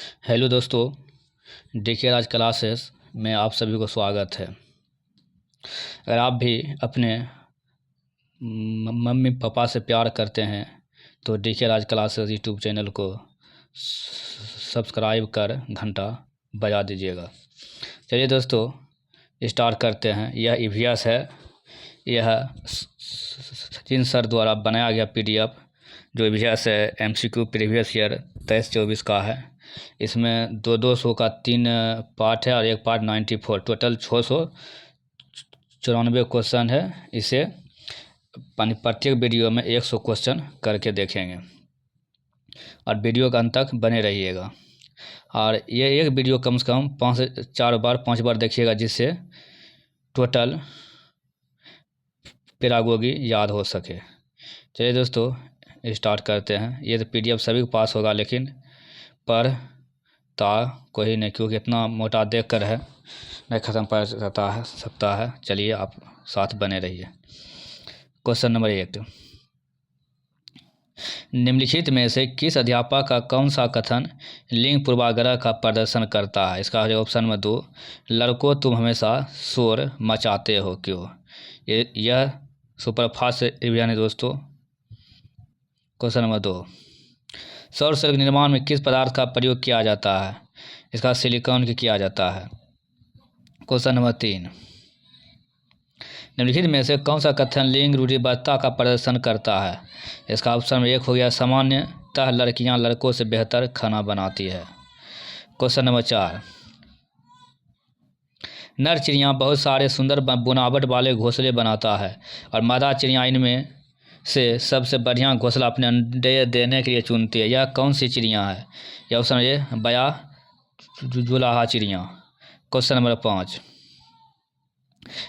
Hello दोस्तों, DK राज classes में आप सभी को स्वागत है। अगर आप भी अपने मम्मी पापा से प्यार करते हैं तो डीके राज क्लासेस यूट्यूब चैनल को सब्सक्राइब कर घंटा बजा दीजिएगा। चलिए दोस्तों, स्टार्ट करते हैं। यह ईवीएस है। यह सचिन सर द्वारा बनाया गया पीडीएफ जो ईवीएस है एमसीक्यू प्रीवियस ईयर 23-24 का है। इसमें 200 का 3 पार्ट है और एक पार्ट 94, टोटल 694 क्वेश्चन है। इसे प्रत्येक वीडियो में 100 क्वेश्चन करके देखेंगे और वीडियो का अंत तक बने रहिएगा। और ये एक वीडियो कम से कम 5 से 5 बार देखिएगा, जिससे टोटल पेडागोगी याद हो सके। चलिए दोस्तों, स्टार्ट करते हैं। ये तो पीडीएफ सभी को पास होगा, लेकिन पढ़ता कोई नहीं, क्योंकि इतना मोटा देख कर है नहीं ख़त्म पड़ सकता है। चलिए आप साथ बने रहिए। क्वेश्चन नंबर 1, निम्नलिखित में से किस अध्यापक का कौन सा कथन लिंग पूर्वाग्रह का प्रदर्शन करता है? इसका ऑप्शन नंबर 2, लड़कों तुम हमेशा शोर मचाते हो क्यों? यह सुपरफास्ट रिवीजन है दोस्तों। क्वेश्चन नंबर 2, सौर सेल के निर्माण में किस पदार्थ का प्रयोग किया जाता है? इसका सिलिकॉन की किया जाता है। क्वेश्चन नंबर 3, निम्नलिखित में से कौन सा कथन लिंग रूढ़िबद्धता का प्रदर्शन करता है? इसका ऑप्शन नंबर 1 हो गया, सामान्यतः लड़कियां लड़कों से बेहतर खाना बनाती है। क्वेश्चन नंबर 4, नर चिड़िया बहुत सारे सुंदर बुनावट वाले घोंसले बनाता है और मादा चिड़िया इनमें से सबसे बढ़िया घोंसला अपने अंडे देने के लिए चुनती है। यह कौन सी चिड़िया है? यह ऑप्शन ये बया जुलाहा चिड़िया। क्वेश्चन नंबर 5,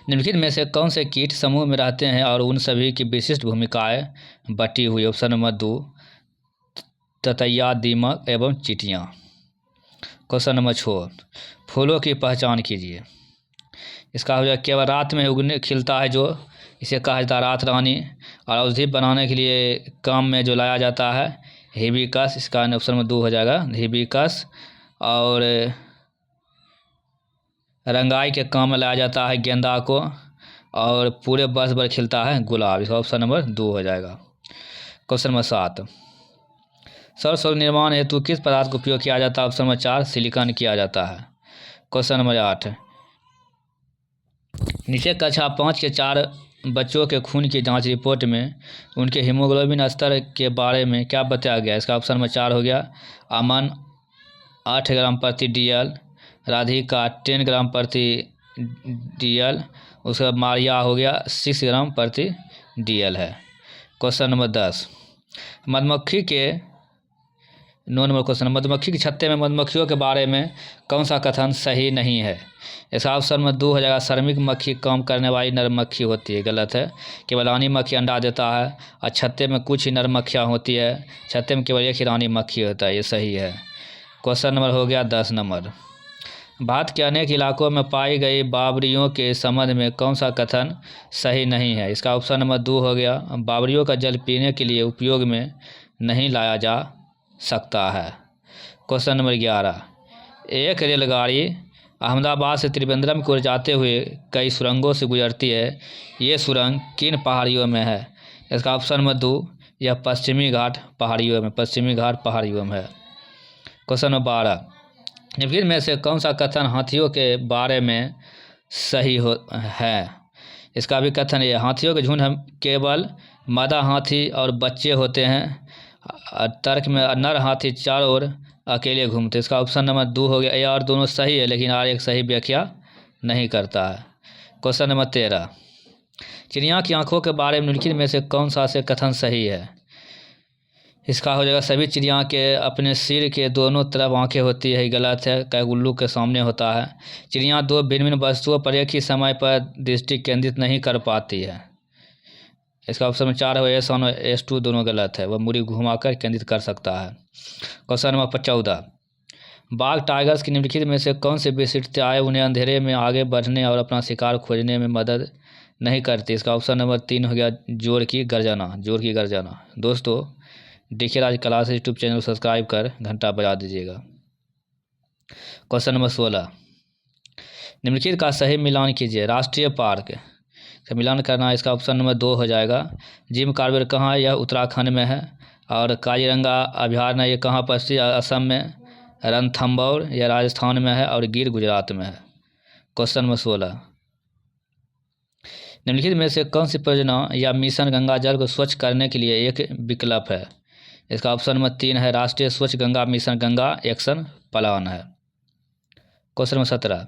निम्नलिखित में से कौन से कीट समूह में रहते हैं और उन सभी की विशिष्ट भूमिकाएं बटी हुई? ऑप्शन नंबर 2, ततैया, दीमक एवं चींटियाँ। क्वेश्चन नंबर 6, फूलों की पहचान कीजिए। इसका हो जाए केवल रात में उगने खिलता है, जो इसे कहा जाता है रात रानी, और औषधि बनाने के लिए काम में जो लाया जाता है हिबिस्कस। इसका ऑप्शन नंबर 2 हो जाएगा हिबिस्कस। और रंगाई के काम में लाया जाता है गेंदा को, और पूरे वर्ष भर खिलता है गुलाब। इसका ऑप्शन नंबर 2 हो जाएगा। क्वेश्चन नंबर 7, सौर सेल निर्माण हेतु किस पदार्थ का उपयोग किया जाता है? ऑप्शन नंबर 4, सिलिकॉन किया जाता है। क्वेश्चन नंबर 8, नीचे कक्षा 5 के 4 बच्चों के खून की जांच रिपोर्ट में उनके हीमोग्लोबिन स्तर के बारे में क्या बताया गया? इसका ऑप्शन नंबर 4 हो गया, अमन 8 ग्राम प्रति DL, राधिका 10 ग्राम प्रति DL, उसके बाद मारिया हो गया 6 ग्राम प्रति DL है। क्वेश्चन नंबर 10, मधुमक्खी के 9 नंबर क्वेश्चन, मधुमक्खी के छत्ते में मधुमक्खियों के बारे में कौन सा कथन सही नहीं है? इसका ऑप्शन नंबर 2 हो जाएगा, श्रमिक मक्खी काम करने वाली नर मक्खी होती है। गलत है, केवल रानी मक्खी अंडा देता है और छत्ते में कुछ ही नर मक्खियाँ होती है। छत्ते में केवल एक ही रानी मक्खी होता है, ये सही है। क्वेश्चन नंबर हो गया 10 नंबर, भारत के अनेक इलाकों में पाई गई बावरियों के संबंध में कौन सा कथन सही नहीं है? इसका ऑप्शन नंबर 2 हो गया, बावरियों का जल पीने के लिए उपयोग में नहीं लाया जा सकता है। क्वेश्चन नंबर 11, एक रेलगाड़ी अहमदाबाद से त्रिवेंद्रम की ओर जाते हुए कई सुरंगों से गुजरती है। ये सुरंग किन पहाड़ियों में है? इसका ऑप्शन नंबर 2, यह पश्चिमी घाट पहाड़ियों में है। क्वेश्चन नंबर 12, निम्नलिखित में से कौन सा कथन हाथियों के बारे में सही है? इसका भी कथन ये, हाथियों के झुंड केवल मादा हाथी और बच्चे होते हैं। तर्क में नर हाथी चारों ओर अकेले घूमते। इसका ऑप्शन नंबर 2 हो गया। ये और दोनों सही है, लेकिन और एक सही व्याख्या नहीं करता है। क्वेश्चन नंबर 13, चिड़िया की आंखों के बारे में निम्नलिखित में से कौन सा से कथन सही है? इसका हो जाएगा, सभी चिड़िया के अपने सिर के दोनों तरफ आंखें होती है। गलत है, कई उल्लू के सामने होता है। चिड़िया 2 भिन्न भिन्न वस्तुओं पर एक ही समय पर दृष्टि केंद्रित नहीं कर पाती है। इसका ऑप्शन नंबर 4 है, S1 और S2 दोनों गलत है, वह मुड़ी घुमाकर केंद्रित कर सकता है। क्वेश्चन नंबर 14, बाघ टाइगर्स की निम्नलिखित में से कौन सी विशेषताएं उन्हें अंधेरे में आगे बढ़ने और अपना शिकार खोजने में मदद नहीं करती? इसका ऑप्शन नंबर 3 हो गया, जोर की गर्जना। दोस्तों, डीके राज क्लास यूट्यूब चैनल को सब्सक्राइब कर घंटा बजा दीजिएगा। क्वेश्चन नंबर 16, निम्नलिखित का सही मिलान कीजिए। राष्ट्रीय पार्क का मिलान करना है, इसका ऑप्शन नंबर 2 हो जाएगा। जिम कॉर्बेट कहाँ है? यह उत्तराखंड में है। और काजीरंगा अभयारण्य ये कहाँ पर स्थित? असम में। रणथंभौर यह राजस्थान में है और गिर गुजरात में है। क्वेश्चन नंबर 16, निम्नलिखित में से कौन सी परियोजना या मिशन गंगा जल को स्वच्छ करने के लिए एक विकल्प है? इसका ऑप्शन नंबर 3 है राष्ट्रीय स्वच्छ Ganga mission Ganga action plan है। क्वेश्चन नंबर 17,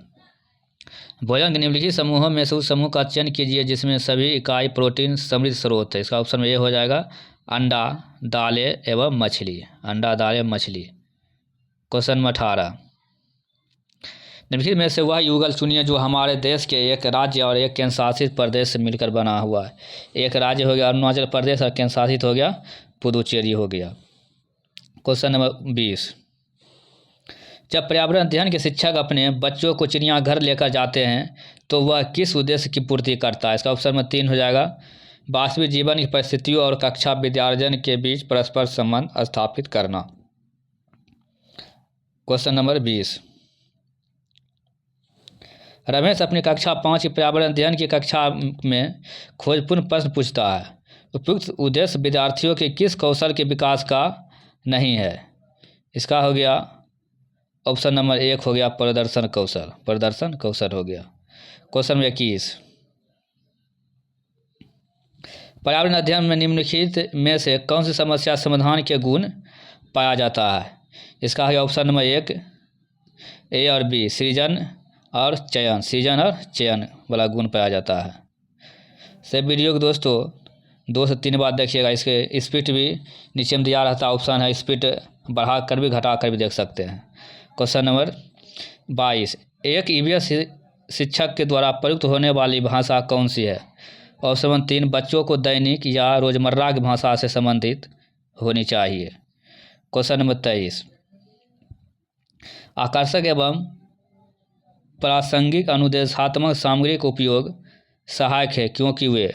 भोजन के निम्नलिखित समूहों में से उस समूह का चयन कीजिए जिसमें सभी इकाई प्रोटीन समृद्ध स्रोत है। इसका ऑप्शन में ये हो जाएगा अंडा, दालें एवं मछली। अंडा, दालें, मछली। क्वेश्चन नंबर 18, निम्नलिखित में से वह युगल चुनिए जो हमारे देश के एक राज्य और एक केंद्र शासित प्रदेश से मिलकर बना हुआ है। एक राज्य हो गया अरुणाचल प्रदेश और केंद्र शासित हो गया पुदुचेरी हो गया। क्वेश्चन नंबर 20, जब पर्यावरण अध्ययन के शिक्षक अपने बच्चों को चिड़ियाघर लेकर जाते हैं तो वह किस उद्देश्य की पूर्ति करता है? इसका ऑप्शन नंबर 3 हो जाएगा वास्तविक जीवन की परिस्थितियों और कक्षा विद्यार्जन के बीच परस्पर संबंध स्थापित करना। क्वेश्चन नंबर 20, रमेश अपनी कक्षा 5 की पर्यावरण अध्ययन की कक्षा में खोजपूर्ण प्रश्न पूछता है। उपयुक्त उद्देश्य विद्यार्थियों के किस कौशल के विकास का नहीं है? इसका हो गया ऑप्शन नंबर 1 हो गया प्रदर्शन कौशल। प्रदर्शन कौशल हो गया। क्वेश्चन नंबर 21, पर्यावरण अध्ययन में निम्नलिखित में से कौन सी समस्या समाधान के गुण पाया जाता है? इसका है ऑप्शन नंबर 1 ए और बी सृजन और चयन। सृजन और चयन वाला गुण पाया जाता है। से वीडियो को दोस्तों 2 से 3 बार देखिएगा। इसके स्पीड भी नीचे में दिया रहता ऑप्शन है, स्पीड बढ़ा कर भी घटा कर भी देख सकते हैं। क्वेश्चन नंबर 22, एक ईवीएस शिक्षक के द्वारा प्रयुक्त होने वाली भाषा कौन सी है? ऑप्शन नंबर 3 बच्चों को दैनिक या रोजमर्रा की भाषा से संबंधित होनी चाहिए। क्वेश्चन नंबर 23, आकर्षक एवं प्रासंगिक अनुदेशात्मक सामग्री का उपयोग सहायक है क्योंकि वे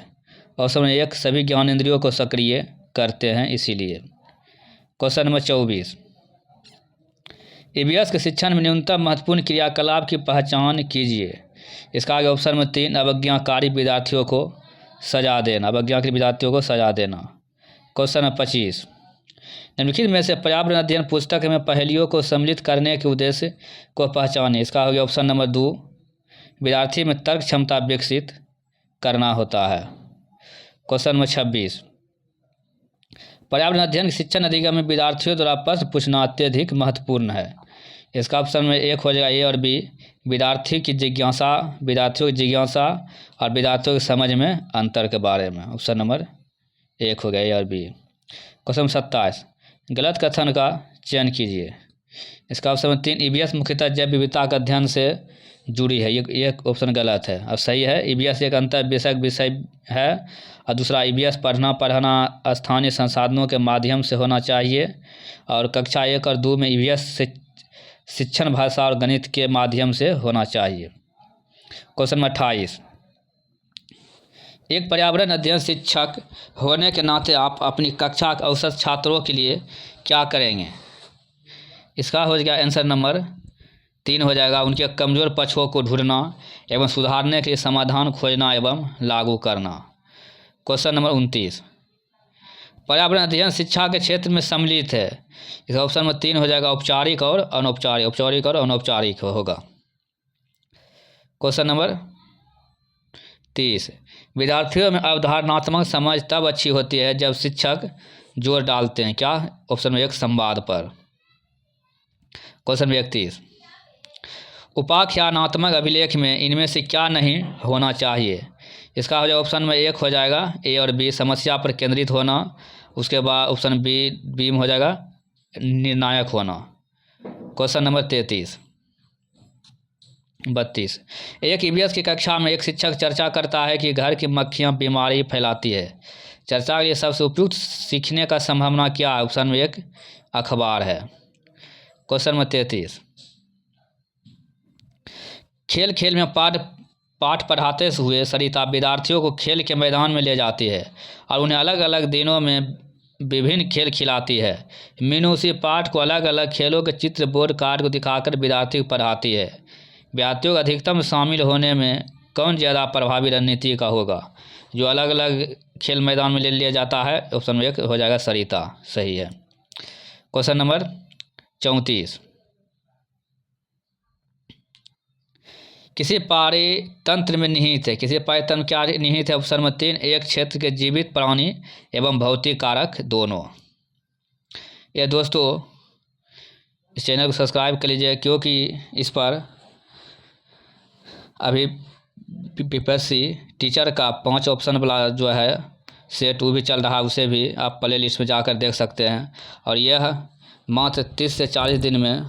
ऑप्शन नंबर 1 सभी ज्ञानेंद्रियों को सक्रिय करते हैं इसीलिए। क्वेश्चन नंबर 24, ईवीएस के शिक्षण में न्यूनतम महत्वपूर्ण क्रियाकलाप की पहचान कीजिए। इसका आगे ऑप्शन नंबर 3 अवज्ञाकारी विद्यार्थियों को सजा देना। अवज्ञाकारी विद्यार्थियों को सजा देना। क्वेश्चन नंबर 25, निम्नलिखित में से पर्यावरण अध्ययन पुस्तक में पहेलियों को सम्मिलित करने के उद्देश्य को पहचानें। इसका हो गया ऑप्शन नंबर 2 विद्यार्थी में तर्क क्षमता विकसित करना होता है। क्वेश्चन नंबर 26, पर्यावरण अध्ययन शिक्षण अधिगम में विद्यार्थियों द्वारा प्रश्न पूछना अत्यधिक महत्वपूर्ण है। इसका ऑप्शन में 1 हो जाएगा ए और बी विद्यार्थियों की जिज्ञासा और विद्यार्थियों की समझ में अंतर के बारे में। ऑप्शन नंबर 1 हो गया ए और बी। क्वेश्चन नंबर 27, गलत कथन का चयन कीजिए। इसका ऑप्शन नंबर 3 ईवीएस मुख्यतः जैव विविधता का अध्ययन से जुड़ी है। ये ऑप्शन गलत है। अब सही है ईवीएस एक अंतर विषय है और दूसरा ईवीएस पढ़ना स्थानीय संसाधनों के माध्यम से होना चाहिए और कक्षा 1 और 2 में ईवीएस शिक्षण भाषा और गणित के माध्यम से होना चाहिए। क्वेश्चन नंबर 28, एक पर्यावरण अध्ययन शिक्षक होने के नाते आप अपनी कक्षा के औसत छात्रों के लिए क्या करेंगे? इसका हो जाएगा आंसर नंबर 3 हो जाएगा उनके कमज़ोर पक्षों को ढूंढना एवं सुधारने के लिए समाधान खोजना एवं लागू करना। क्वेश्चन नंबर 29, पर्यावरण अध्ययन शिक्षा के क्षेत्र में सम्मिलित है। इसका ऑप्शन नंबर 3 हो जाएगा औपचारिक और अनौपचारिक। औपचारिक और अनौपचारिक होगा। क्वेश्चन नंबर 30, विद्यार्थियों में अवधारणात्मक समझ तब अच्छी होती है जब शिक्षक जोर डालते हैं क्या? ऑप्शन नंबर 1 संवाद पर। क्वेश्चन नंबर 31, उपाख्यानात्मक अभिलेख में इनमें से क्या नहीं होना चाहिए? इसका हो जाएगा ऑप्शन नंबर 1 हो जाएगा ए और बी समस्या पर केंद्रित होना। उसके बाद ऑप्शन बी में हो जाएगा निर्णायक होना। क्वेश्चन नंबर 32, एक ईवीएस की कक्षा में एक शिक्षक चर्चा करता है कि घर की मक्खियां बीमारी फैलाती है। चर्चा के लिए सबसे उपयुक्त सीखने का संभावना क्या है? ऑप्शन में 1 अखबार है। क्वेश्चन नंबर 33, खेल में पाठ पढ़ाते हुए सरिता विद्यार्थियों को खेल के मैदान में ले जाती है और उन्हें अलग अलग दिनों में विभिन्न खेल खिलाती है। मीनू उसी पाठ को अलग अलग खेलों के चित्र बोर्ड कार्ड को दिखाकर विद्यार्थी को पढ़ाती है। विद्यार्थियों को अधिकतम शामिल होने में कौन ज़्यादा प्रभावी रणनीति का होगा? जो अलग अलग खेल मैदान में ले लिया जाता है, ऑप्शन 1 हो जाएगा सरिता, सही है। क्वेश्चन नंबर 34, किसी पारितंत्र में निहित है, किसी पारितंत्र में क्या निहित है? ऑप्शन नंबर 3 एक क्षेत्र के जीवित प्राणी एवं भौतिक कारक दोनों। ये दोस्तों इस चैनल को सब्सक्राइब कर लीजिए, क्योंकि इस पर अभी पीपीएससी टीचर का 5 ऑप्शन वाला जो है सेट वो भी चल रहा है, उसे भी आप प्ले लिस्ट में जाकर देख सकते हैं। और यह मात्र 30 से 40 दिन में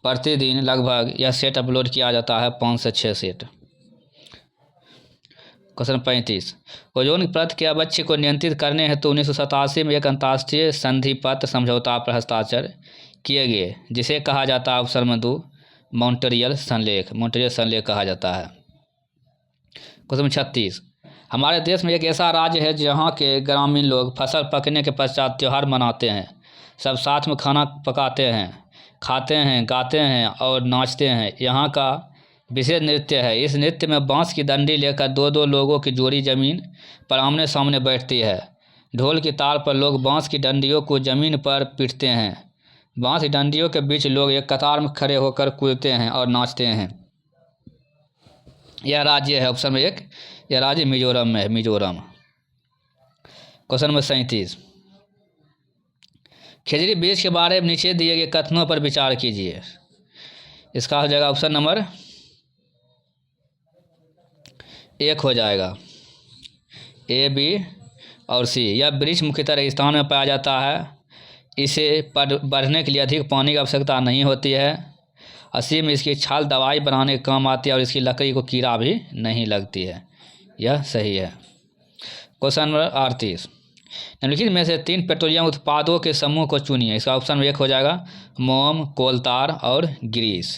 प्रतिदिन लगभग यह सेट अपलोड किया जाता है, 5 से 6 सेट। क्वेश्चन 35, ओजोन परत के अवक्षय को नियंत्रित करने हेतु 1987 में एक अंतर्राष्ट्रीय संधि पत्र समझौता पर हस्ताक्षर किए गए, जिसे कहा जाता है ऑप्शन नंबर 2 मॉन्ट्रियल संलेख कहा जाता है। क्वेश्चन 36, हमारे देश में एक ऐसा राज्य है जहाँ के ग्रामीण लोग फसल पकने के पश्चात त्यौहार मनाते हैं। सब साथ में खाना पकाते हैं, खाते हैं, गाते हैं और नाचते हैं। यहाँ का विशेष नृत्य है। इस नृत्य में बांस की डंडी लेकर 2-2 लोगों की जोड़ी जमीन पर आमने सामने बैठती है। ढोल की ताल पर लोग बांस की डंडियों को जमीन पर पीटते हैं। बांस की डंडियों के बीच लोग एक कतार में खड़े होकर कूदते हैं और नाचते हैं। यह राज्य है ऑप्शन 1, यह राज्य मिजोरम में है, मिजोरम। क्वेश्चन नंबर 37, खिचड़ी बीज के बारे में नीचे दिए गए कथनों पर विचार कीजिए। इसका हो जाएगा ऑप्शन नंबर 1 हो जाएगा, A, B और C। यह वृक्ष मुख्यतः रेगिस्तान में पाया जाता है। इसे बढ़ने के लिए अधिक पानी की आवश्यकता नहीं होती है। असली में इसकी छाल दवाई बनाने के काम आती है और इसकी लकड़ी को कीड़ा भी नहीं लगती है। यह सही है। क्वेश्चन नंबर 38, निम्नलिखित में से 3 पेट्रोलियम उत्पादों के समूह को चुनिए। इसका ऑप्शन 1 हो जाएगा मोम, कोलतार और ग्रीस।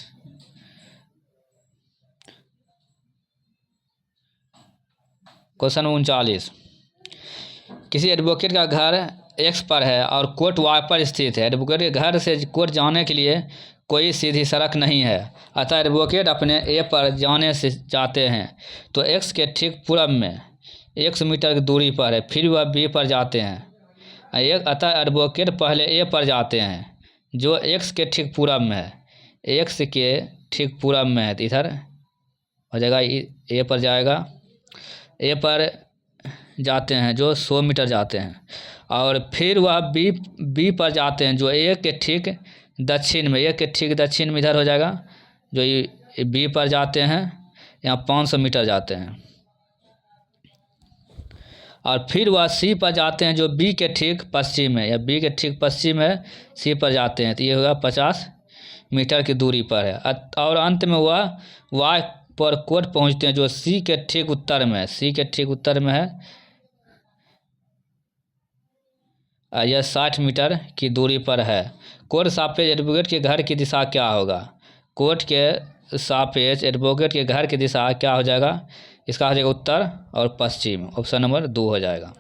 क्वेश्चन 39, किसी एडवोकेट का घर X पर है और कोर्ट Y पर स्थित है। एडवोकेट के घर से कोर्ट जाने के लिए कोई सीधी सड़क नहीं है, अतः एडवोकेट अपने A पर जाने से जाते हैं तो X के ठीक पूर्व में 100 मीटर की दूरी पर है, फिर वह B पर जाते हैं। अतः एडवोकेट पहले A पर जाते हैं जो X के ठीक पूर्व में है, X के ठीक पूर्व में है, तो इधर हो जाएगा A पर जाएगा, A पर जाते हैं जो 100 मीटर जाते हैं, और फिर वह B पर जाते हैं जो A के ठीक दक्षिण में, A के ठीक दक्षिण में इधर हो जाएगा, जो ये B पर जाते हैं यहाँ 500 मीटर जाते हैं, और फिर वह C पर जाते हैं जो B के ठीक पश्चिम है, या B के ठीक पश्चिम है, C पर जाते हैं, तो ये होगा 50 मीटर की दूरी पर है। और अंत में वह Y पर कोर्ट पहुंचते हैं जो C के ठीक उत्तर में है, C के ठीक उत्तर में है। यह 60 मीटर की दूरी पर है। कोर्ट सापेक्ष एडवोकेट के घर की दिशा क्या होगा? कोर्ट के सापेक्ष एडवोकेट के घर की दिशा क्या हो जाएगा? इसका हो जाएगा उत्तर और पश्चिम, ऑप्शन नंबर 2 हो जाएगा।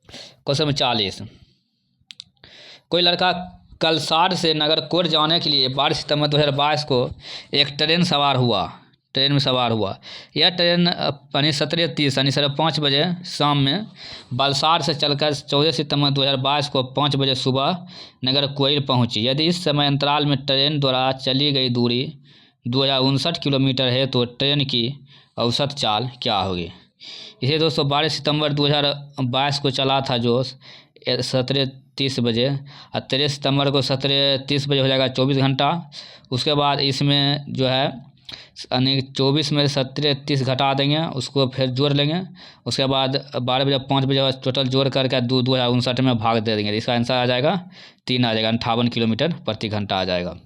क्वेश्चन नंबर 40, कोई लड़का कलसाड से नगरकोट जाने के लिए 12 सितंबर 2022 को एक ट्रेन में सवार हुआ। यह ट्रेन 17:30 यानी 5:30 बजे शाम में वलसाड से चलकर 14 सितंबर 2022 को 5 बजे सुबह नागरकोइल पहुंची। यदि इस समय अंतराल में ट्रेन द्वारा चली गई दूरी 2059 किलोमीटर है तो ट्रेन की औसत चाल क्या होगी? इसे दोस्तों 12 सितंबर 2022 को चला था जो 17:30 बजे, और 13 सितंबर को 17:30 बजे हो जाएगा 24 घंटा। उसके बाद इसमें जो है यानी 24 में 17:30 घटा देंगे, उसको फिर जोड़ लेंगे, उसके बाद 12 बजे 5 बजे टोटल जोड़ करके 2059 में भाग दे देंगे। इसका आंसर आ जाएगा 3 आ जाएगा, 58 किलोमीटर प्रति घंटा आ जाएगा।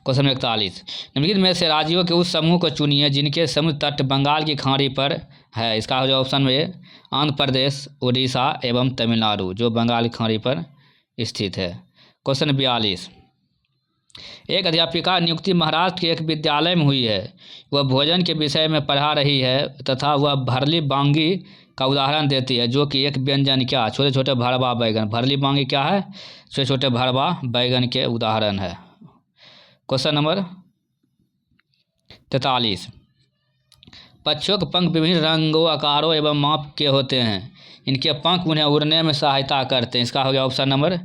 क्वेश्चन 41, निम्नलिखित में से राज्यों के उस समूह को चुनिए जिनके समुद्र तट बंगाल की खाड़ी पर है। इसका हो जाएगा ऑप्शन में आंध्र प्रदेश, उड़ीसा एवं तमिलनाडु, जो बंगाल की खाड़ी पर स्थित है। क्वेश्चन 42, एक अध्यापिका नियुक्ति महाराष्ट्र के एक विद्यालय में हुई है। वह भोजन के विषय में पढ़ा रही है तथा वह भरली बांगी का उदाहरण देती है, जो कि एक व्यंजन क्या, छोटे छोटे भरवा बैगन, भरली मांगी क्या है, छोटे छोटे भरवा बैगन के उदाहरण है। क्वेश्चन नंबर 43, पक्षियों के पंख विभिन्न रंगों, आकारों एवं माप के होते हैं। इनके पंख उन्हें उड़ने में सहायता करते हैं। इसका हो गया ऑप्शन नंबर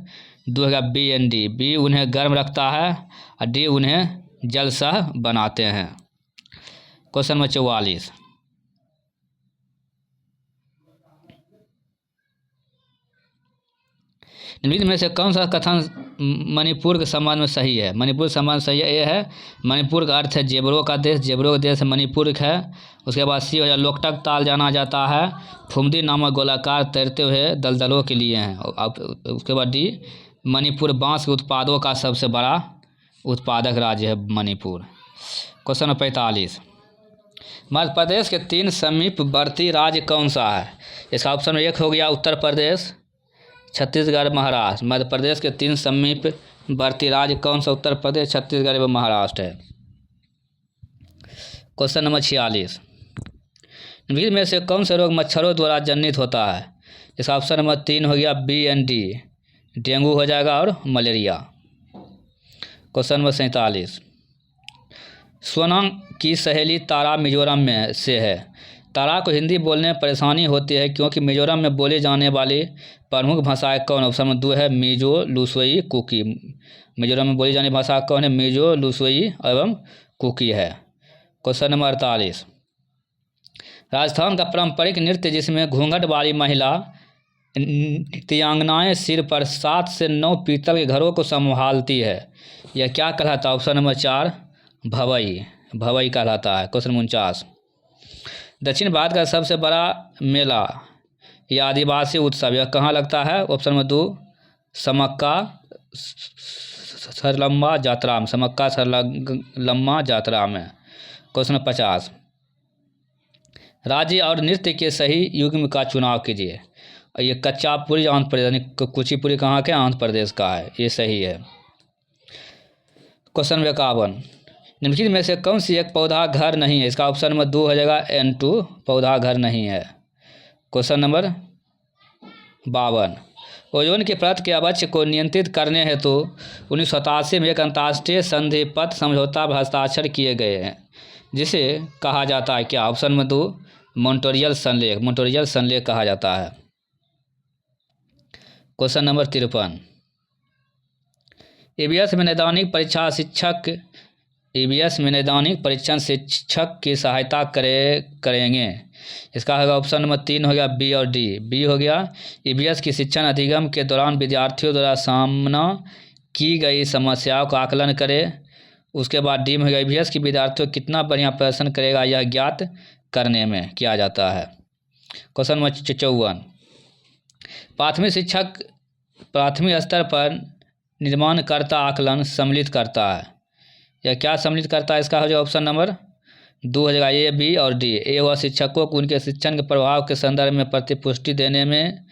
2 होगा बी एंड डी। बी उन्हें गर्म रखता है और डी उन्हें जलसह बनाते हैं। क्वेश्चन नंबर 44, निम्नलिखित में से कौन सा कथन मणिपुर के संबंध में सही है। मणिपुर संबंध सही है, ये है मणिपुर का अर्थ है जेबरों का देश, जेबरों का देश मणिपुर है। उसके बाद सी हो जाए लोकटक ताल जाना जाता है फुमदी नामक गोलाकार तैरते हुए दलदलों के लिए हैं। उसके बाद डी, मणिपुर बांस के उत्पादों का सबसे बड़ा उत्पादक राज्य है मणिपुर। क्वेश्चन नंबर 45, मध्य प्रदेश के 3 समीपवर्ती राज्य कौन सा है। इसका ऑप्शन 1 हो गया उत्तर प्रदेश, छत्तीसगढ़, महाराष्ट्र। मध्य प्रदेश के 3 समीपवर्ती राज्य कौन सा, उत्तर प्रदेश, छत्तीसगढ़ एवं महाराष्ट्र है। क्वेश्चन नंबर 46, निम्नलिखित में से कौन सा रोग मच्छरों द्वारा जनित होता है। इसका ऑप्शन नंबर 3 हो गया बी एंड डी, डेंगू हो जाएगा और मलेरिया। क्वेश्चन नंबर 47, सोना की सहेली तारा मिजोरम में से है। तारा को हिंदी बोलने में परेशानी होती है क्योंकि मिजोरम में बोली जाने वाली प्रमुख भाषाएं कौन। ऑप्शन नंबर 2 है मिजो, लुसोई, कुकी। मिजोरम में बोली जाने भाषा कौन है, मिजो, लुसोई एवं कुकी है। क्वेश्चन नंबर 48, राजस्थान का पारंपरिक नृत्य जिसमें घूंघट वाली महिला नृत्यांगनाएं सिर पर 7 से 9 पीतल के घरों को संभालती है, यह क्या कहलाता है। ऑप्शन नंबर 4 भवई, भवई कहलाता है। क्वेश्चन 49, दक्षिण भारत का सबसे बड़ा मेला या आदिवासी उत्सव यह कहाँ लगता है। ऑप्शन नंबर 2 समक्का सरलम्मा जात्रा में, समक्का सरलम्मा जात्रा में। क्वेश्चन नंबर 50, राज्य और नृत्य के सही युग्म का चुनाव कीजिए। ये कच्चापुरी आंध्र प्रदेश, यानी कुचिपुरी कहाँ के, आंध्र प्रदेश का है, ये सही है। क्वेश्चन 51, निम्नलिखित में से कौन सी एक पौधा घर नहीं है। इसका ऑप्शन नंबर 2 हो जाएगा N2, पौधा घर नहीं है। क्वेश्चन नंबर 52, ओजोन की परत के अवक्षय को नियंत्रित करने हेतु 1987 में एक अंतर्राष्ट्रीय संधिपत्र समझौता पर हस्ताक्षर किए गए हैं, जिसे कहा जाता है क्या। ऑप्शन नंबर 2 मॉन्ट्रियल संलेख, मॉन्ट्रियल संलेख कहा जाता है। क्वेश्चन नंबर 53, ईवीएस में नैदानिक परीक्षण शिक्षक की सहायता करेंगे। इसका होगा ऑप्शन नंबर 3 हो गया बी और डी। बी हो गया ईवीएस की शिक्षण अधिगम के दौरान विद्यार्थियों द्वारा सामना की गई समस्याओं का आकलन करें। उसके बाद डी में हो गया ईवीएस की विद्यार्थियों कितना बढ़िया प्रदर्शन करेगा यह ज्ञात करने में किया जाता है। क्वेश्चन नंबर 54, प्राथमिक स्तर पर निर्माणकर्ता आकलन सम्मिलित करता है, यह क्या सम्मिलित करता है। इसका हो जाएगा ऑप्शन नंबर 2 हो जाएगा ए, बी और डी। ए हुआ शिक्षकों को उनके शिक्षण के प्रभाव के संदर्भ में प्रतिपुष्टि देने में,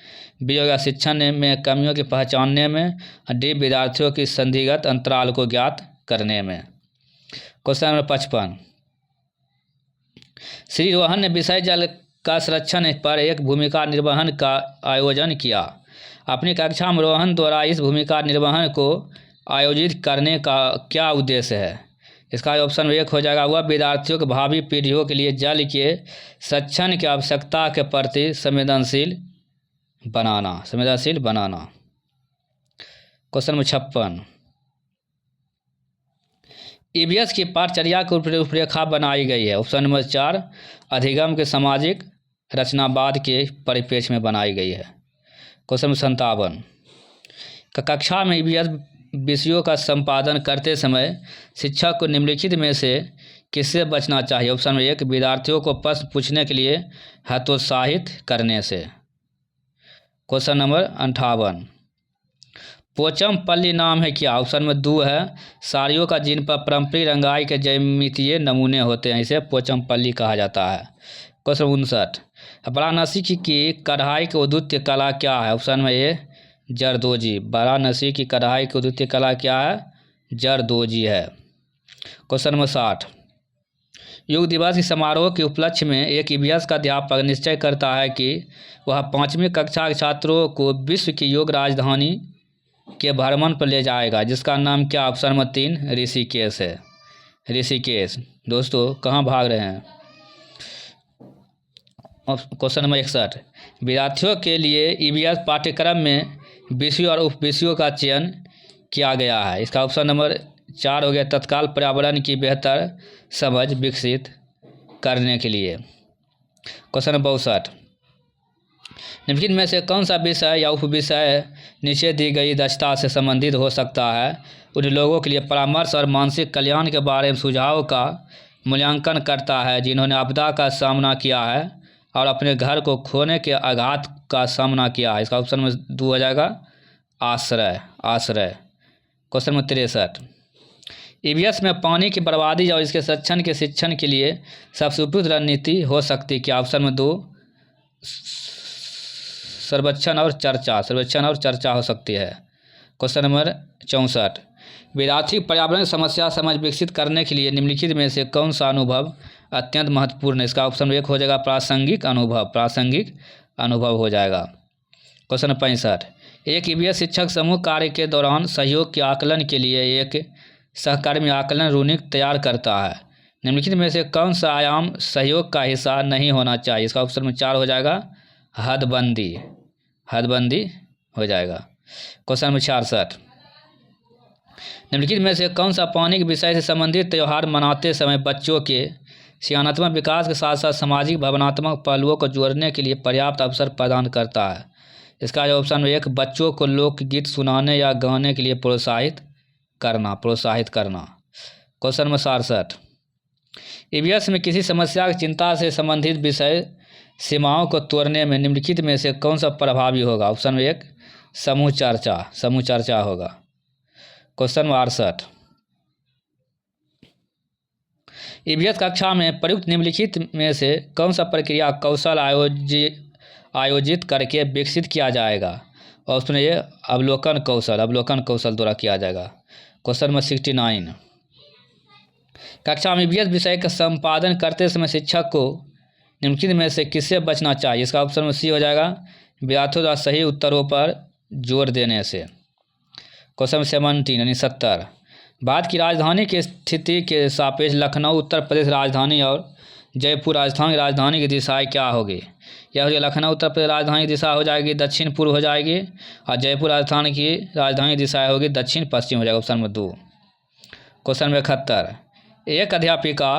बी हो गया शिक्षण में कमियों की पहचानने में, और डी विद्यार्थियों की संधिगत अंतराल को ज्ञात करने में। क्वेश्चन नंबर 55, श्री रोहन ने विषय जल का संरक्षण पर एक भूमिका निर्वहन का आयोजन किया। अपनी कक्षा में रोहन द्वारा इस भूमिका निर्वहन को आयोजित करने का क्या उद्देश्य है। इसका ऑप्शन 1 हो जाएगा वह विद्यार्थियों के भावी पीढ़ियों के लिए जल के संरक्षण की आवश्यकता के प्रति संवेदनशील बनाना। क्वेश्चन नंबर 56, ईवीएस की पाठचर्या की रूपरेखा बनाई गई है। ऑप्शन नंबर 4 अधिगम के सामाजिक रचनावाद के परिप्रेक्ष्य में बनाई गई है। क्वेश्चन नंबर 57, कक्षा में ईवीएस विषयों का संपादन करते समय शिक्षक को निम्नलिखित में से किससे बचना चाहिए। ऑप्शन नंबर 1 विद्यार्थियों को प्रश्न पूछने के लिए हतोत्साहित करने से। क्वेश्चन नंबर 58, पोचमपल्ली नाम है क्या। ऑप्शन नंबर 2 है साड़ियों का जिन पर पारंपरिक रंगाई के ज्यामितीय नमूने होते हैं, इसे पोचमपल्ली कहा जाता है। क्वेश्चन 59, वाराणसी की कढ़ाई की अद्वितीय कला क्या है। ऑप्शन नंबर ए जरदोजी, वाराणसी की कढ़ाई की अद्वितीय कला क्या है, जरदोजी है। क्वेश्चन नंबर 60, योग दिवस के समारोह के उपलक्ष्य में एक ईवीएस का अध्यापक निश्चय करता है कि वह 5वीं कक्षा के छात्रों को विश्व की योग राजधानी के भ्रमण पर ले जाएगा, जिसका नाम क्या? ऑप्शन नंबर 3 ऋषिकेश है। ऋषिकेश। दोस्तों कहाँ भाग रहे हैं? क्वेश्चन नंबर 61, विद्यार्थियों के लिए ईवीएस पाठ्यक्रम में विषयों और उप विषयों का चयन किया गया है। इसका ऑप्शन नंबर 4 हो गया तत्काल पर्यावरण की बेहतर समझ विकसित करने के लिए। क्वेश्चन नंबर 62, निम्नलिखित में से कौन सा विषय या उपविषय नीचे दी गई दक्षता से संबंधित हो सकता है? उन लोगों के लिए परामर्श और मानसिक कल्याण के बारे में सुझाव का मूल्यांकन करता है जिन्होंने आपदा का सामना किया है और अपने घर को खोने के आघात का सामना किया है। इसका ऑप्शन में 2 हो जाएगा आश्रय। आश्रय। क्वेश्चन नंबर 63, ईवीएस में पानी की बर्बादी और इसके संरक्षण के शिक्षण के लिए सबसे उपयुक्त रणनीति हो सकती है? ऑप्शन में 2 सर्वेक्षण और चर्चा। सर्वेक्षण और चर्चा हो सकती है। क्वेश्चन नंबर 64, विद्यार्थी पर्यावरण समस्या समझ विकसित करने के लिए निम्नलिखित में से कौन सा अनुभव अत्यंत महत्वपूर्ण है? इसका ऑप्शन 1 हो जाएगा प्रासंगिक अनुभव। प्रासंगिक अनुभव हो जाएगा। क्वेश्चन 65, एक ईवीएस शिक्षक समूह कार्य के दौरान सहयोग के आकलन के लिए एक सहकर्मी आकलन रूनिक तैयार करता है। निम्नलिखित में से कौन सा आयाम सहयोग का हिस्सा नहीं होना चाहिए? इसका ऑप्शन में 4 हो जाएगा हदबंदी। हदबंदी हो जाएगा। क्वेश्चन नंबर 66, निम्नलिखित में से कौन सा पानी के विषय से संबंधित त्यौहार मनाते समय बच्चों के सियानात्मक विकास के साथ साथ सामाजिक भावनात्मक पहलुओं को जोड़ने के लिए पर्याप्त अवसर प्रदान करता है? इसका ऑप्शन 1 बच्चों को लोकगीत सुनाने या गाने के लिए प्रोत्साहित करना। प्रोत्साहित करना। क्वेश्चन नंबर 67, ईवीएस में किसी समस्या की चिंता से संबंधित विषय सीमाओं को तोड़ने में निम्नलिखित में से कौन सा प्रभावी होगा? ऑप्शन में 1 समूह चर्चा। समूह चर्चा होगा। क्वेश्चन नंबर 68, ईवीएस कक्षा में प्रयुक्त निम्नलिखित में से कौन सा प्रक्रिया कौशल आयोजित करके विकसित किया जाएगा? ऑप्शन ए अवलोकन कौशल। अवलोकन कौशल द्वारा किया जाएगा। क्वेश्चन नंबर 69, कक्षा में ईवीएस विषय का संपादन करते समय शिक्षक को निम्नलिखित में से किससे बचना चाहिए? इसका ऑप्शन में सी हो जाएगा विद्यार्थियों द्वारा सही उत्तरों पर जोर देने से। क्वेश्चन 17 यानी 70, भारत की राजधानी की स्थिति के सापेक्ष लखनऊ उत्तर प्रदेश राजधानी और जयपुर राजस्थान की राजधानी की दिशाएं क्या होगी? यह हो जाएगा लखनऊ उत्तर प्रदेश राजधानी की दिशा हो जाएगी दक्षिण पूर्व हो जाएगी और जयपुर राजस्थान की राजधानी की दिशा होगी दक्षिण पश्चिम हो जाएगा। Option number 2। क्वेश्चन नंबर 71, एक अध्यापिका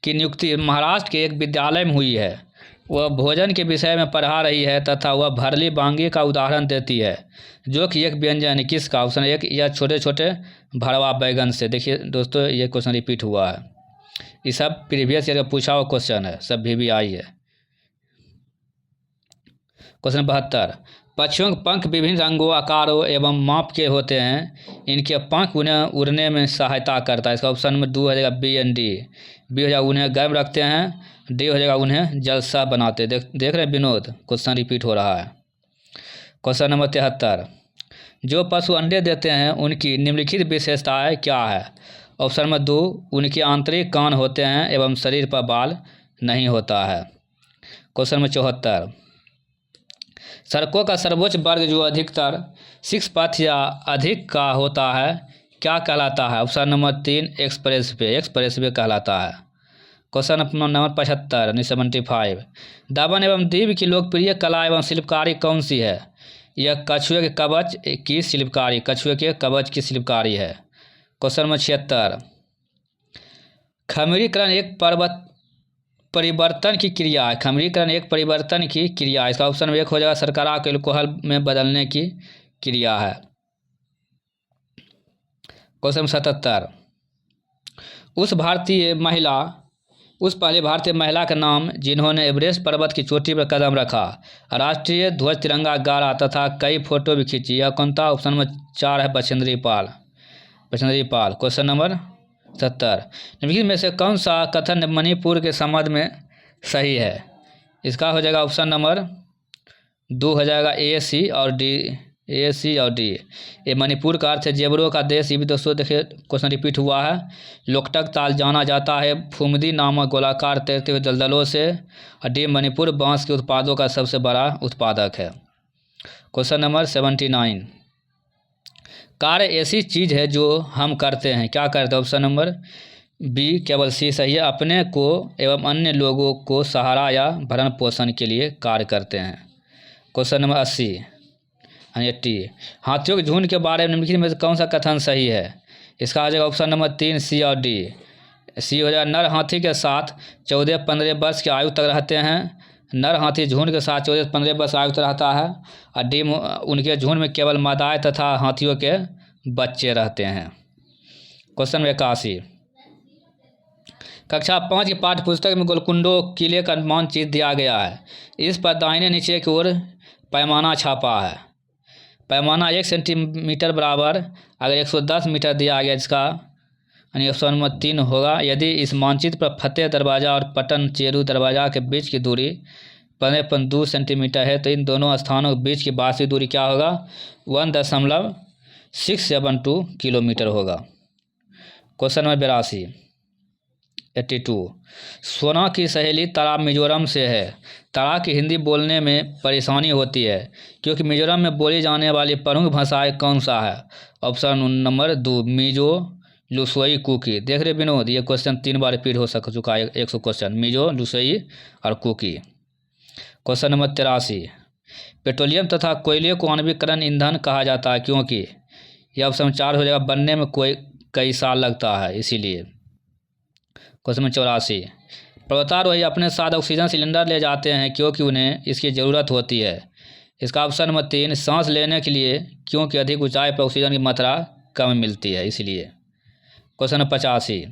की नियुक्ति महाराष्ट्र के एक विद्यालय में हुई है। वह भोजन के विषय में पढ़ा रही है तथा वह भरली बांगी का उदाहरण देती है जो कि एक व्यंजन है। किसका? ऑप्शन 1 यह छोटे छोटे भरवा बैगन से। देखिए दोस्तों ये क्वेश्चन रिपीट हुआ है। ये सब प्रीवियस ईयर का पूछा हुआ क्वेश्चन है, सब VVI है। क्वेश्चन 72, पक्षियों के पंख विभिन्न रंगों आकारों एवं माप के होते हैं। इनके पंख उन्हें उड़ने में सहायता करता है। इसका ऑप्शन नंबर 2 हो जाएगा B और D। B हो जाएगा उन्हें गर्म रखते हैं, D हो जाएगा उन्हें जलसा बनाते। देख रहे हैं विनोद, क्वेश्चन रिपीट हो रहा है। क्वेश्चन नंबर 73, जो पशु अंडे देते हैं उनकी निम्नलिखित विशेषताएं क्या है? ऑप्शन नंबर 2 उनके आंतरिक कान होते हैं एवं शरीर पर बाल नहीं होता है। क्वेश्चन नंबर 74, सड़कों का सर्वोच्च वर्ग जो अधिकतर 6 पथ या अधिक का होता है क्या कहलाता है? Option number 3 express way. Express way कहलाता है। क्वेश्चन नंबर 75 75, दामन एवं दीव की लोकप्रिय कला एवं शिल्पकारी कौन सी है? यह कछुए के कवच की शिल्पकारी। कछुए के कवच की शिल्पकारी है। क्वेश्चन नंबर 76, खमीरीकरण एक परिवर्तन की क्रिया है। खमीरीकरण एक परिवर्तन की क्रिया है। इसका ऑप्शन 1 हो जाएगा शर्करा को अल्कोहल में बदलने की क्रिया है। क्वेश्चन 77, उस पहली भारतीय महिला का नाम जिन्होंने एवरेस्ट पर्वत की चोटी पर कदम रखा, राष्ट्रीय ध्वज तिरंगा गाड़ा तथा कई फोटो भी खींची, यह कौन था? ऑप्शन नंबर 4 है बछेंद्री पाल। बछेंद्री पाल। क्वेश्चन नंबर 70, निम्नलिखित में से कौन सा कथन मणिपुर के संबंध में सही है? इसका हो जाएगा ऑप्शन नंबर 2 हो जाएगा A, C और D ए, सी और डी। ये मणिपुर का अर्थ है जेवरों का देश। ये भी दोस्तों देखिए क्वेश्चन रिपीट हुआ है। लोकटक ताल जाना जाता है फुमदी नामक गोलाकार तैरते हुए दलदलों से। और डी मणिपुर बांस के उत्पादों का सबसे बड़ा उत्पादक है। Question number 79। कार्य ऐसी चीज है जो हम करते हैं, क्या करते हैं? ऑप्शन नंबर बी केवल सी सही है। अपने को एवं अन्य लोगों को सहारा या भरण पोषण के लिए कार्य करते हैं। क्वेश्चन नंबर 80 हाथियों के झुंड के बारे में निम्नलिखित में से कौन सा कथन सही है? इसका हो जाएगा ऑप्शन नंबर 3 सी और डी। सी हो जाएगा नर हाथी के साथ 14-15 वर्ष की आयु तक रहते हैं। नर हाथी झुंड के साथ 14-15 वर्ष आयु तक रहता है। और डी उनके झुंड में केवल मादाएं तथा हाथियों के बच्चे रहते हैं। क्वेश्चन 81 कक्षा 5 की पाठ्य पुस्तक में गोलकुंडो किले का मानचित्र दिया गया है। इस पर दाहिने नीचे की ओर पैमाना छापा है। पैमाना 1 सेंटीमीटर बराबर अगर 110 मीटर दिया गया, जिसका यानी ऑप्शन नंबर 3 होगा। यदि इस मानचित्र पर फतेह दरवाज़ा और पटन चेरू दरवाज़ा के बीच की दूरी 15.2 सेंटीमीटर है तो इन दोनों स्थानों के बीच की वास्तविक दूरी क्या होगा? 1.672 किलोमीटर होगा। क्वेश्चन नंबर 82 सोना की सहेली तारा मिजोरम से है। तारा की हिंदी बोलने में परेशानी होती है क्योंकि मिजोरम में बोली जाने वाली प्रमुख भाषाएं कौन सा है? Option number 2 Mizo, Lushai, Kuki. देख रहे विनोद, ये क्वेश्चन 3 बार रिपीट हो चुका है। 100 क्वेश्चन मिजो, लुसोई और कुकी। क्वेश्चन नंबर 83 पेट्रोलियम तथा कोयले को आणविकरण ईंधन कहा जाता है क्योंकि? यह ऑप्शन 4 हो जाएगा, बनने में कई साल लगता है इसीलिए। क्वेश्चन नंबर 84 पर्वतारोही अपने साथ ऑक्सीजन सिलेंडर ले जाते हैं क्योंकि उन्हें इसकी ज़रूरत होती है। इसका ऑप्शन नंबर 3 सांस लेने के लिए, क्योंकि अधिक ऊंचाई पर ऑक्सीजन की मात्रा कम मिलती है इसलिए। क्वेश्चन नंबर 85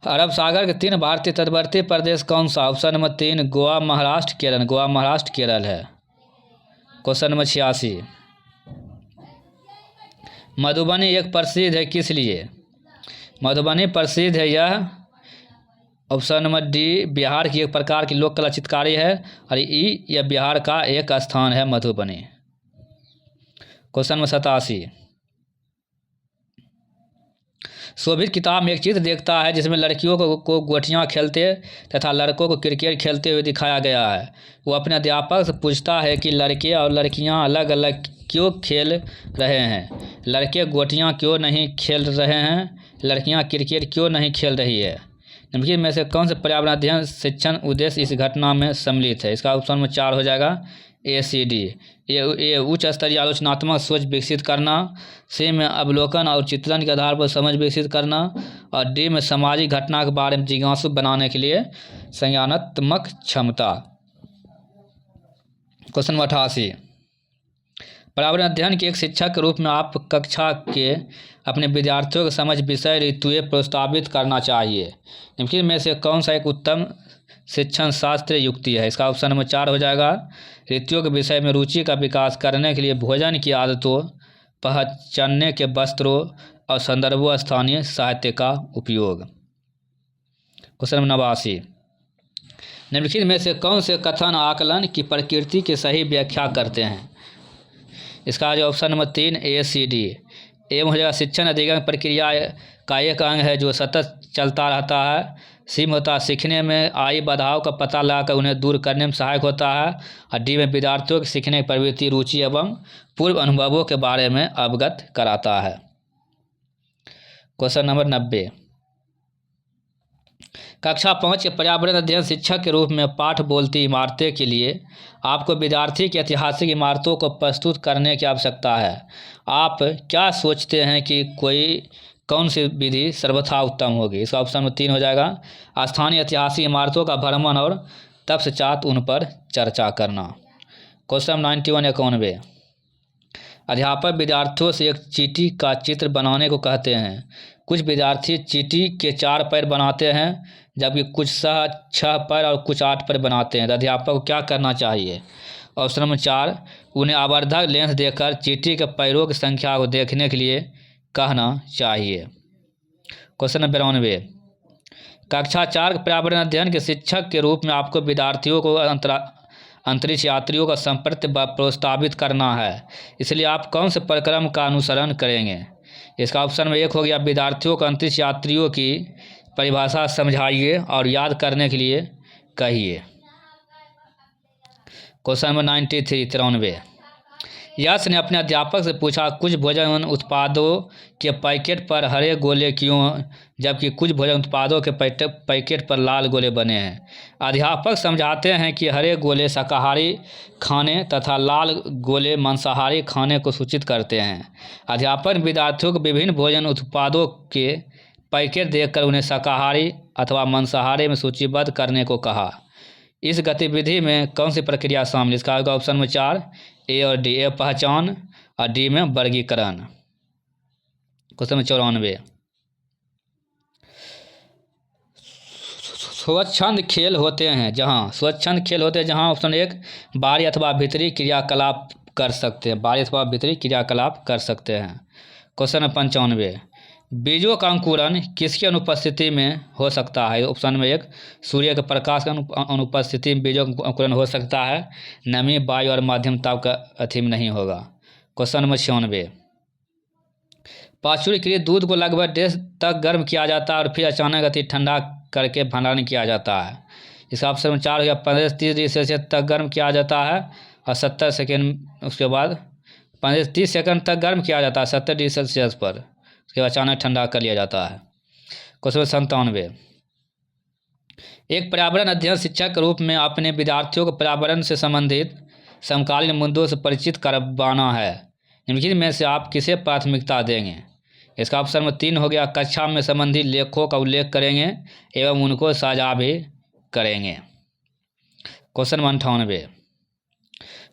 अरब सागर के 3 भारतीय तटवर्ती प्रदेश कौन सा? Option number 3 Goa, Maharashtra, Kerala. गोवा, महाराष्ट्र, केरल है। क्वेश्चन नंबर 86 मधुबनी एक प्रसिद्ध है किस लिए? मधुबनी प्रसिद्ध है, यह ऑप्शन नंबर डी बिहार की एक प्रकार की लोक कला चित्रकारी है। और ई यह बिहार का एक स्थान है मधुबनी। क्वेश्चन नंबर 87 शोभित किताब में एक चित्र देखता है जिसमें लड़कियों को गोटियां खेलते तथा लड़कों को क्रिकेट खेलते हुए दिखाया गया है। वो अपने अध्यापक से पूछता है कि लड़के और लड़कियां अलग अलग क्यों खेल रहे हैं? लड़के गोटियां क्यों नहीं खेल रहे हैं? लड़कियां क्रिकेट क्यों नहीं खेल रही है? निम्नलिखित में से कौन से पर्यावरण अध्ययन शिक्षण उद्देश्य इस घटना में सम्मिलित है? इसका ऑप्शन में 4 हो जाएगा, ए, सी, डी। ए उच्च स्तरीय आलोचनात्मक सोच विकसित करना। सी में अवलोकन और चित्रण के आधार पर समझ विकसित करना। और डी में सामाजिक घटना के बारे में जिज्ञासु बनाने के लिए संज्ञानात्मक क्षमता। क्वेश्चन नंबर 88 पर्यावरण अध्ययन के एक शिक्षक के रूप में आप कक्षा के अपने विद्यार्थियों को समझ विषय ऋतुएं प्रस्तावित करना चाहिए। निम्नलिखित में से कौन सा एक उत्तम शिक्षण शास्त्र युक्ति है? इसका ऑप्शन नंबर 4 हो जाएगा, ऋतुओं के विषय में रुचि का विकास करने के लिए भोजन की आदतों, पहचानने के वस्त्रों और संदर्भों स्थानीय साहित्य का उपयोग। क्वेश्चन नंबर 89 निम्नलिखित में से कौन से कथन आकलन की प्रकृति की सही व्याख्या करते हैं? इसका जो ऑप्शन नंबर 3 ए, सी, डी। एवं हो जाएगा शिक्षण अधिगम प्रक्रिया का एक अंग है जो सतत चलता रहता है। सी में होता है सीखने में आई बाधाओं का पता लगाकर उन्हें दूर करने में सहायक होता है। और डी में विद्यार्थियों की सीखने की प्रवृत्ति, रुचि एवं पूर्व अनुभवों के बारे में अवगत कराता है। क्वेश्चन नंबर 90 कक्षा 5 के पर्यावरण अध्ययन शिक्षक के रूप में पाठ बोलती इमारतें के लिए आपको विद्यार्थी की ऐतिहासिक इमारतों को प्रस्तुत करने की आवश्यकता है। आप क्या सोचते हैं कि कौन सी विधि सर्वथा उत्तम होगी? इसका ऑप्शन नंबर 3 हो जाएगा, स्थानीय ऐतिहासिक इमारतों का भ्रमण और तत्पश्चात उन पर चर्चा करना। क्वेश्चन 91 अध्यापक विद्यार्थियों से एक चींटी का चित्र बनाने को कहते हैं। कुछ विद्यार्थी चींटी के 4 पैर बनाते हैं जबकि कुछ 6 पैर और कुछ 8 पैर बनाते हैं। तो अध्यापक को क्या करना चाहिए? ऑप्शन नंबर 4 उन्हें आवर्धक लेंस देकर चींटी के पैरों की संख्या को देखने के लिए कहना चाहिए। क्वेश्चन नंबर 92 कक्षा 4 के पर्यावरण अध्ययन के शिक्षक के रूप में आपको विद्यार्थियों को अंतरिक्ष यात्रियों का संपर्क प्रोत्साहित करना है, इसलिए आप कौन से प्रक्रम का अनुसरण करेंगे? इसका ऑप्शन में 1 हो गया विद्यार्थियों को अंतरिक्ष यात्रियों की परिभाषा समझाइए और याद करने के लिए कहिए। क्वेश्चन नंबर 93 यश ने अपने अध्यापक से पूछा कुछ भोजन उत्पादों के पैकेट पर हरे गोले क्यों जबकि कुछ भोजन उत्पादों के पैकेट पर लाल गोले बने हैं। अध्यापक समझाते हैं कि हरे गोले शाकाहारी खाने तथा लाल गोले मांसाहारी खाने को सूचित करते हैं। अध्यापक विद्यार्थियों को विभिन्न भोजन उत्पादों के पैकेट देखकर उन्हें शाकाहारी अथवा मांसाहारी में सूचीबद्ध करने को कहा। इस गतिविधि में कौन सी प्रक्रिया शामिल? इसका होगा ऑप्शन में 4 ए और डी। ए पहचान और डी में वर्गीकरण। क्वेश्चन में 94 स्वच्छंद खेल होते हैं जहां ऑप्शन 1 बाहरी अथवा भीतरी क्रियाकलाप कर सकते हैं क्वेश्चन में 95 बीजों का अंकुरण किसकी अनुपस्थिति में हो सकता है? ऑप्शन में 1 सूर्य के प्रकाश की अनुपस्थिति में बीजों का अंकुरण हो सकता है, नमी, वायु और माध्यम ताप का अधीन नहीं होगा। क्वेश्चन नंबर 96 पाचुरी के लिए दूध को लगभग 1.5 तक गर्म किया जाता है और फिर अचानक अति ठंडा करके भंडारण किया जाता है। इसका ऑप्शन में 4 हो गया 15 से 30 डिग्री सेल्सियस तक गर्म किया जाता है और 70 सेकेंड उसके बाद 15 से 30 सेकंड तक गर्म किया जाता है 70 डिग्री सेल्सियस पर, उसके बाद अचानक ठंडा कर लिया जाता है। क्वेश्चन 97 एक पर्यावरण अध्ययन शिक्षक के रूप में अपने विद्यार्थियों को पर्यावरण से संबंधित समकालीन मुद्दों से परिचित करवाना है, निम्नलिखित में से आप किसे प्राथमिकता देंगे? इसका ऑप्शन में 3 हो गया कक्षा में संबंधित लेखों का उल्लेख करेंगे एवं उनको साझा भी करेंगे। क्वेश्चन 98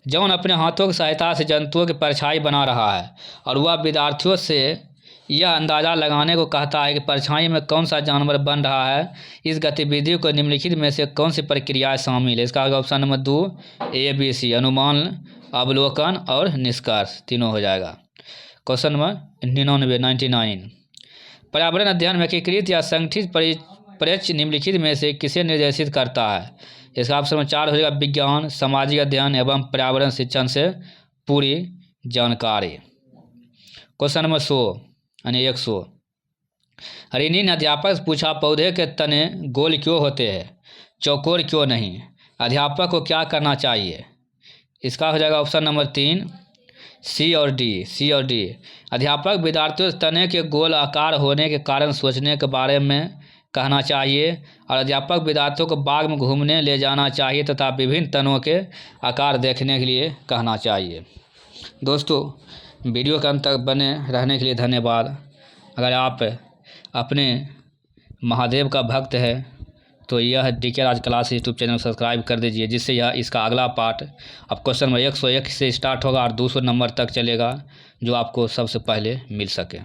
जॉन अपने हाथों की सहायता से जंतुओं की परछाई बना रहा है और वह विद्यार्थियों से यह अंदाज़ा लगाने को कहता है कि परछाई में कौन सा जानवर बन रहा है। इस गतिविधि को निम्नलिखित में से कौन सी प्रक्रियाएं शामिल है? इसका option number 2 A B C अनुमान, अवलोकन और निष्कर्ष तीनों हो जाएगा। क्वेश्चन नंबर 99 पर्यावरण अध्ययन में एकीकृत या संगठित परिप्रेक्ष्य निम्नलिखित में से किसे निर्देशित करता है? इसका ऑप्शन में 4 हो जाएगा विज्ञान, सामाजिक अध्ययन एवं पर्यावरण शिक्षण से पूरी जानकारी। क्वेश्चन नंबर 100 रिनी ने अध्यापक से पूछा पौधे के तने गोल क्यों होते हैं, चौकोर क्यों नहीं? अध्यापक को क्या करना चाहिए? इसका हो जाएगा ऑप्शन नंबर 3 सी और डी। अध्यापक विद्यार्थियों से तने के गोल आकार होने के कारण सोचने के बारे में कहना चाहिए और अध्यापक विद्यार्थियों को बाग में घूमने ले जाना चाहिए तथा विभिन्न तनों के आकार देखने के लिए कहना चाहिए। दोस्तों वीडियो के अंत तक बने रहने के लिए धन्यवाद। अगर आप अपने महादेव का भक्त है तो यह DK राज क्लास यूट्यूब चैनल सब्सक्राइब कर दीजिए, जिससे यह इसका अगला पार्ट अब क्वेश्चन नंबर 101 से स्टार्ट होगा और 200 नंबर तक चलेगा, जो आपको सबसे पहले मिल सके।